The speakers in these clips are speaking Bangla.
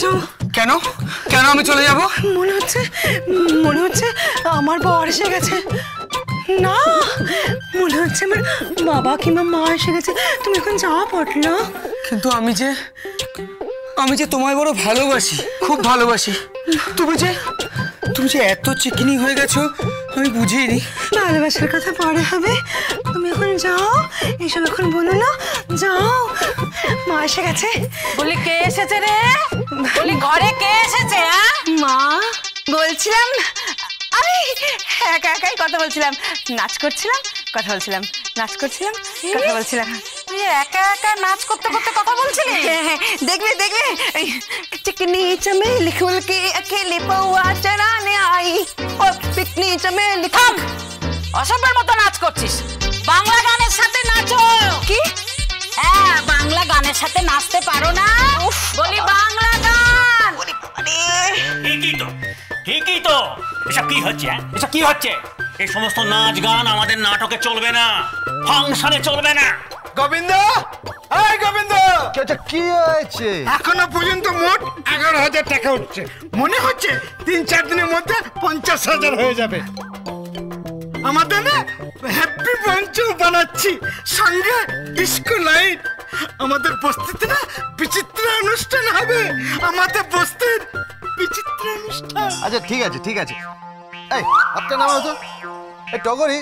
যাও। কেন কেন আমি চলে যাব? মনে হচ্ছে আমার বর এসে গেছে। না, মনে হচ্ছে আমার বাবা কিংবা মা এসে গেছে। তুমি এখন যাও পটলা। কিন্তু আমি যে তোমায় বড় ভালোবাসি, খুব ভালোবাসি। তুমি যে এত চিকনি হয়ে গেছো আমি বুঝিনি। ভালোবাসার কথা পরে হবে, তুমি এখন যাও। এইসব এখন বলো না, যাও। মা এসে গেছে। বলি কে এসেছে রে? বলি ঘরে কে এসেছে? মা বলছিলাম আমি একা একাই কথা বলছিলাম, নাচ করছিলাম, কথা বলছিলাম, নাচ করছিলাম, কথা বলছিলাম। তুই একা একা নাচ করতে করতে কথা বলছিলি? देखवे चिकनी चमेली खुल के अकेले पौआ चढ़ाने आई और पिकनी चमेली। থাম, অসভ্যের মতো নাচ করছিস। বাংলা গানের সাথে নাচো। কি? হ্যাঁ, বাংলা গানের সাথে নাচতে পারো না? বলি বাংলা গান। ঠিকই তো। এসব কি হচ্ছে? এসব কি হচ্ছে? এই সমস্ত নাচ গান আমাদের নাটকে চলবে না, ফাংশনে চলবে না। গোবিন্দ, এই গোবিন্দ, কি হয়েছে? এখনো পর্যন্ত মোট 11,000 টাকা উঠছে। মনে হচ্ছে 3-4 দিনের মধ্যে 50,000 হয়ে যাবে। আমাদের না হ্যাপি পঞ্চম বানাচ্ছি, সঙ্গে ডিস্কো লাইট। আমাদের বস্তিতে না বিচিত্র অনুষ্ঠান হবে। আমাদের বস্তির বিচিত্র অনুষ্ঠান। আচ্ছা ঠিক আছে। এই আপনার নাম হতো এই টগরি,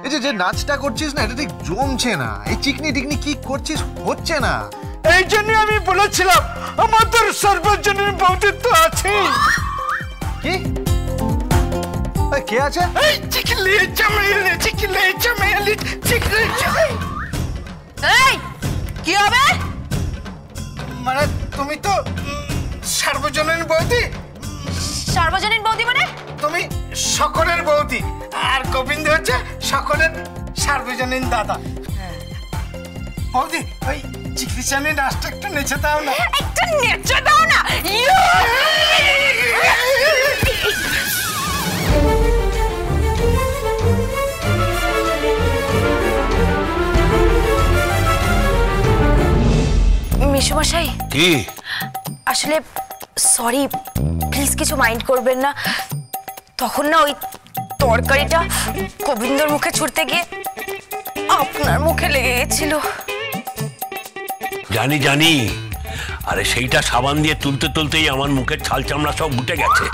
এই যে নাচটা করছিস না, এটা ঠিক জমছে না। এই চিকনি টিকনি কি করছিস, হচ্ছে না। এই জন্য আমি বলেছিলাম আমাদের সর্বজনীন বৌদিত্ব আছে। কি? কে আছে? এই চিকলি চমেলি, চিকলি চমেলি, চিকলি চমেলি। এই কি হবে? মানে তুমি তো সর্বজনীন বৌদি। সর্বজনীন বৌদি মানে? তুমি সকলের বৌদি, আর গোবিন্দ হচ্ছে সকলের সার্বজনীন দাদা। বৌদি, ওই চিকলি চামেলি নাচটা একটু নেচে দাও না। একটু নেচে দাও না। মেসোমশাই, কি? আসলে সরি, প্লিজ কিছু মাইন্ড করবেন না। তখন না ওই তরকারিটা গোবিন্দর মুখে ছুটতে গিয়ে আপনার মুখে লেগে গেছিল। জানি। আরে সেইটা সাবান দিয়ে তুলতে তুলতেই আমার মুখের ছাল চামড়া সব উঠে গেছে।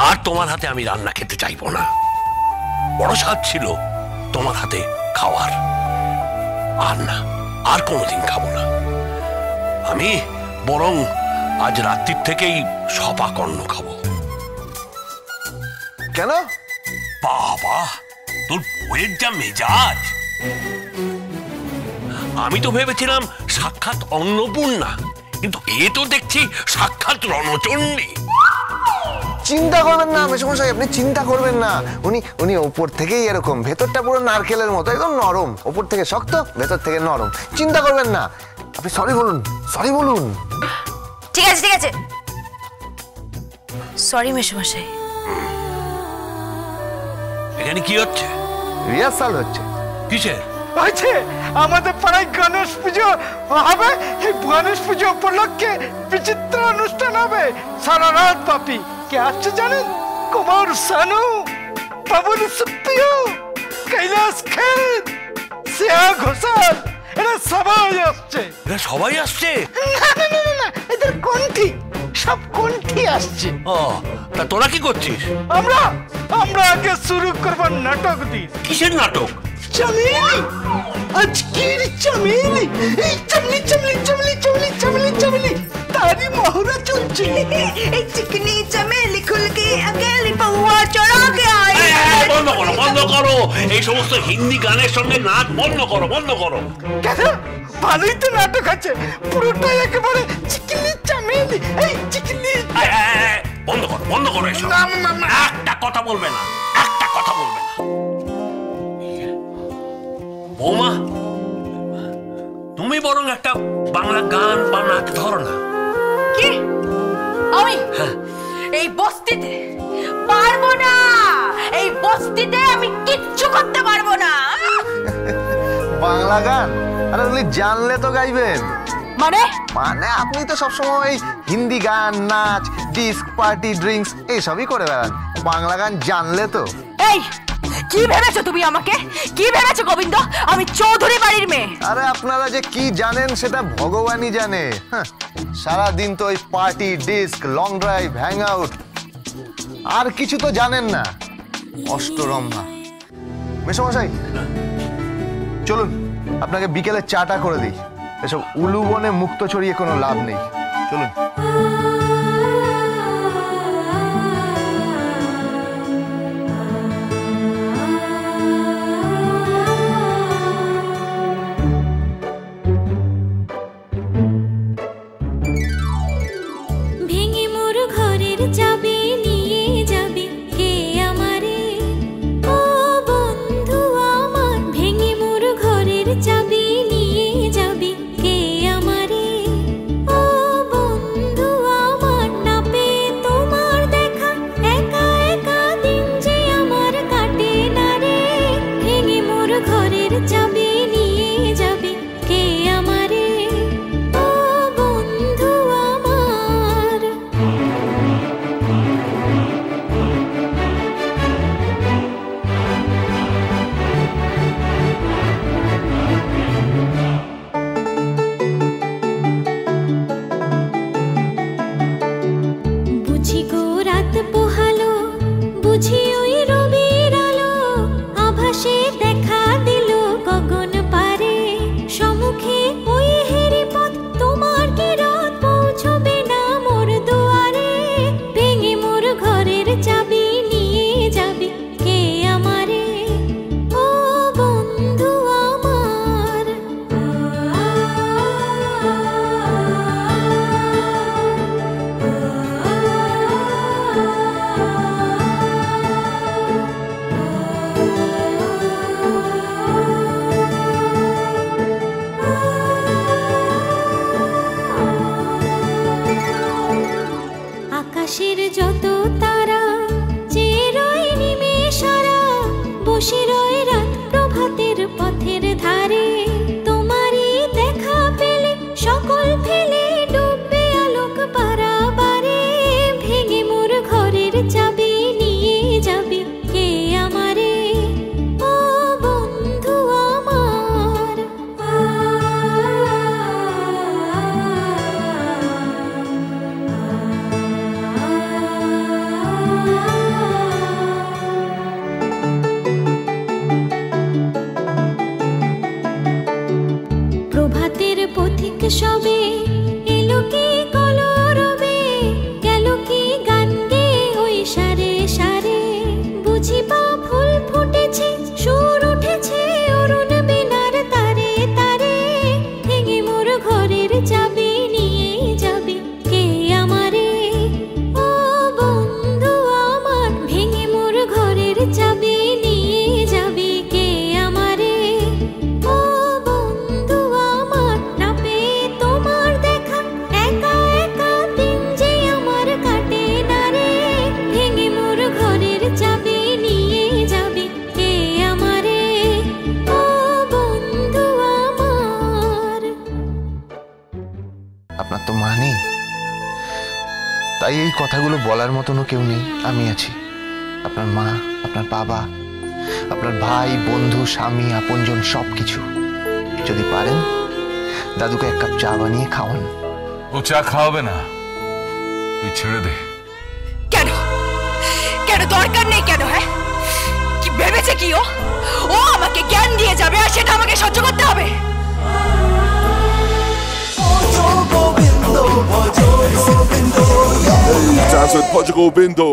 আর তোমার হাতে আমি রান্না খেতে চাইবো না। বড় স্বাদ ছিল তোমার হাতে খাওয়ার। আর না, আর কোনোদিন খাবো না। আমি বরং আজ রাত্রির থেকেই সপা কর্ণ খাবো। কেন? বাবা, তোর বইয়ের যা মেজাজ! আমি তো ভেবেছিলাম সাক্ষাৎ অন্নপূর্ণা, কিন্তু এ তো দেখছি সাক্ষাৎ রণচণ্ডী। চিন্তা করবেন না মেসোমশাই, আপনি চিন্তা করবেন না। উনি ওপর থেকেই এরকম, ভেতরটা পুরো নারকেলের মতো একদম নরম। ওপর থেকে শক্ত, ভেতর থেকে নরম। চিন্তা করবেন না, আপনি সরি বলুন। ঠিক আছে। সরি মেসোমশাই। এখানে কি হচ্ছে? রিহার্সাল হচ্ছে। কিসের? আছে আমাদের পাড়ায় গণেশ পুজো হবে। এই গণেশ পুজো উপলক্ষে বিচিত্র অনুষ্ঠান হবে সারা রাত ব্যাপী। কে আসছে জানেন? কুমার শানু, বাবুল সুপ্রিয়, কৈলাস খের, শ্রেয়া ঘোষাল, এরা সবাই আসছে। না, এদের কণ্ঠী, সব কণ্ঠী আসছে। ও, তা তোরা কি করছিস? আমরা আগে শুরু করব নাটক দিয়ে। কিসের নাটক? চমেলি, আজকের চমেলি, এই চমেলি তারি মহড়া চলছে। এই চিকনি চমেলি খুল के अकेली पौआ चढ़ा के आई। বন্ধ করো এই সমস্ত হিন্দি গানের সঙ্গে নাচ বন্ধ করো। কেন? ভালোই তো নাটক আছে, পুরোটাই একেবারে চিকনি চমেলি। এই চিকনি বন্ধ করো এসব। একটা কথা বলবে না। বৌমা, তুমি বরং একটা বাংলা গান বা নাচ ধরো না। কি? আমি এই বস্তিতে পারবো না। এই বস্তিতে আমি কিচ্ছু করতে পারবো না। বাংলা গান? আরে উনি জানলে তো গাইবেন। মানে মানে আপনি তো সবসময় হিন্দি গান, নাচ, ডিস্ক, পার্টি, ড্রিঙ্কস এইসবই করে বেড়ান। বাংলা গান জানলে তো। এই কি ভেবেছো তুমি আমাকে? কি ভেবেছো গোবিন্দ? আমি চৌধুরী বাড়ির মেয়ে। আরে আপনারা যে কি জানেন সেটা ভগবানই জানে। সারাদিন তো ওই party, disc, long drive, hang out, আর কিছু তো জানেন না। অষ্টরম্ভা। মেসোমশাই চলুন, আপনাকে বিকেলে চাটা করে দিই। এসব উলুবনে মুক্ত ছড়িয়ে কোনো লাভ নেই। চলুন। ভেঙে মোর ঘরের চাবি নিয়ে যাবে কে আমারে? ও বন্ধু আমার, ভেঙে মোর ঘরের চাবি নিয়ে যাবে কে আমারে? ও বন্ধু আমার, না পেয়ে তোমার দেখা একা একা দিন যে আমার কাটে না রে। ভেঙে মোর ঘরের চাবি নিয়ে যাবে কে আমারে? ও বন্ধু আমার। বুঝি গো রাত পোহালো, বুঝি ওই রবির আলো, আভাসে দেখা দিল গগন পারে। সম্মুখে ওই হেরি পথ, তোমার কি রাত পৌঁছবে না মোর দুয়ারে? ভেঙে মোর ঘরের চাবি নিয়ে যাবে কে আমারে? ও বন্ধু আমার। আকাশের যত তারা চেয়ে রয় নিমেষারা, বসে রয় রাত প্রভাতের পথের ধারে। তোমারই দেখা পেলে সকল ফেলে ডুববে আলোক পারাবারে। ভেঙে মোর ঘরের চাবি নিয়ে যাবে কে আমারে? ও বন্ধু আমার। প্রভাতের পথিক সবে এলো কি কলরবে, গেল কি গান গে ওই সারে সারে। বুঝি পা ফুল ফুটেছে, সুর উঠেছে অরুণ বেনার তারে তারে। ভেঙে মোর ঘরের চাবি নিয়ে যাবে কে আমারে? ও বন্ধু আমার, ভেঙে মোর ঘরের চাবি নিয়ে যাবে কে আমারে? ও বন্ধু আমার, না পেয়ে তোমার দেখা একা একা দিন যে আমার কাটে না রে। ভেঙে মোর ঘরের চাবি নিয়ে যাবে কে আমারে? ও বন্ধু আমার। আপনার তো মা নেই, তাই এই কথাগুলো বলার মতনও কেউ নেই। আমি আছি। আপনার মা, আপনার বাবা, আপনার ভাই, বন্ধু, স্বামী, আপনজন সবকিছু। যদি পারেন দাদুকে এক কাপ চা বানিয়ে খাওয়ান। ও চা খাওয়াবে না, তুই ছেড়ে দে। কেন? কেন দরকার নেই কেন? হ্যাঁ, কি ভেবেছে কি ও? ও আমাকে জ্ঞান দিয়ে যাবে আর সেটা আমাকে সহ্য করতে হবে? Dance with Portugal Bindo.